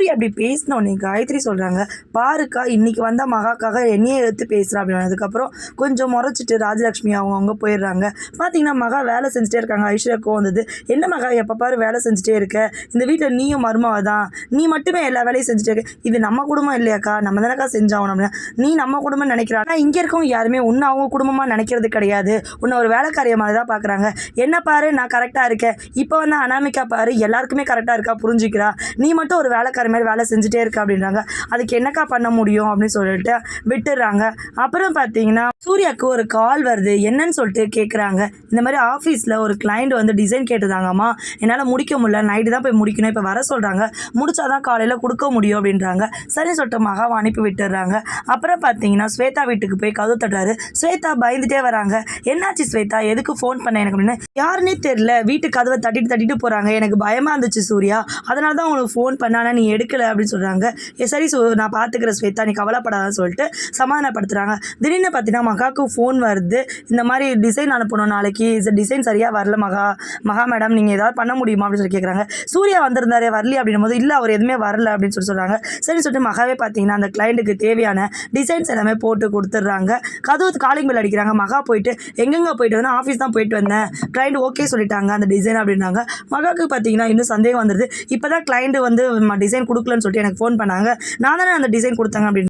சூர்யா அப்படி பேசினோடனே காயத்ரி சொல்கிறாங்க, பாருக்கா இன்னைக்கு வந்தால் மகாக்காக என்னையே எடுத்து பேசுகிறா அப்படின்னு. அதுக்கப்புறம் கொஞ்சம் முறைச்சிட்டு ராஜலக்ஷ்மி அவங்க போயிடுறாங்க. பார்த்தீங்கன்னா மகா வேலை செஞ்சுட்டே இருக்காங்க. ஐஸ்வர்யாவுக்கு வந்தது, என்ன மகா எப்போ பாரு வேலை செஞ்சுட்டே இருக்க, இந்த வீட்டில் நீயும் மருமவ தான், நீ மட்டுமே எல்லா வேலையும் செஞ்சுட்டே இருக்க, இது நம்ம குடும்பம் இல்லையாக்கா, நம்ம தானக்கா செஞ்சாகணும் அப்படின்னா, நீ நம்ம குடும்பம் நினைக்கிறா, ஆனால் இங்கே இருக்கவங்க யாருமே உன்னை அவங்க குடும்பமாக நினைக்கிறது கிடையாது, உன்னை ஒரு வேலைக்காரிய மாதிரி தான் பார்க்குறாங்க. என்ன பாரு நான் கரெக்டாக இருக்கேன், இப்போ வந்து அனாமிகா பாரு எல்லாருக்குமே கரெக்டாக இருக்கா, புரிஞ்சுக்கிறா, நீ மட்டும் ஒரு வேலைக்காரி மாதிரி வேலை செஞ்சுட்டே இருக்கா அப்படின்றாங்க. அதுக்கு என்னக்கா பண்ண முடியும் அப்படின்னு சொல்லிட்டு விட்டுடுறாங்க. அப்புறம் பார்த்தீங்கன்னா சூர்யாவுக்கு ஒரு கால் வருது. என்னன்னு சொல்லிட்டு கேட்குறாங்க, இந்த மாதிரி ஆஃபீஸில் ஒரு கிளைண்ட் வந்து டிசைன் கேட்டுதாங்கம்மா, என்னால் முடிக்க முடியல, நைட்டு தான் போய் முடிக்கணும், இப்போ வர சொல்கிறாங்க, முடிச்சாதான் காலையில் கொடுக்க முடியும் அப்படின்றாங்க. சரி சொல்லிட்டு மகாவை அனுப்பி விட்டுடுறாங்க. அப்புறம் பார்த்தீங்கன்னா ஸ்வேதா வீட்டுக்கு போய் கதவு தட்டுறாரு. ஸ்வேதா பயந்துட்டே வராங்க. என்னாச்சு ஸ்வேதா, எதுக்கு ஃபோன் பண்ண எனக்கு அப்படின்னு. யாருன்னே தெரியல, வீட்டு கதவை தட்டிட்டு போகிறாங்க, எனக்கு பயமாக இருந்துச்சு சூர்யா, அதனால தான் உங்களுக்கு ஃபோன் பண்ணானா நீ எடுக்கலை அப்படின்னு சொல்கிறாங்க. சரி நான் பார்த்துக்கிறேன் ஸ்வேதா, நீ கவலைப்படாதான்னு சொல்லிட்டு சமாதானப்படுத்துகிறாங்க. திடீர்னு பார்த்தீங்கன்னா மகாவுக்கு ஃபோன் வருது, இந்த மாதிரி டிசைன் அனுப்பணும் நாளைக்கு, டிசைன் சரியாக வரல மகா மேடம், நீங்கள் ஏதாவது பண்ண முடியுமா அப்படின்னு சொல்லி கேட்குறாங்க. சூர்யா வந்திருந்தாரு வரலையே அப்படின்னும் போது, இல்லை அவர் எதுவுமே வரல அப்படின்னு சொல்கிறாங்க. சரி சொல்லிட்டு மகாவே பார்த்தீங்கன்னா அந்த கிளைண்ட்டுக்கு தேவையான டிசைன்ஸ் எல்லாமே போட்டு கொடுத்துட்றாங்க. கதவு காலிங் பெல் அடிக்கிறாங்க. மகா போயிட்டு எங்கெங்கே போயிட்டு வந்தேன், ஆஃபீஸ் தான் போயிட்டு வந்தேன், கிளைண்ட் ஓகே சொல்லிட்டாங்க அந்த டிசைன் அப்படின்னாங்க. மகாவுக்கு பார்த்தீங்கன்னா இன்னும் சந்தேகம் வந்துடுது, இப்போ தான் கிளைண்ட் வந்து டிசைன் கொடுக்கலன்னு சொல்லிட்டு எனக்கு ஃபோன் பண்ணாங்க, நான் தானே அந்த டிசைன் கொடுத்தாங்க அப்படின்னு.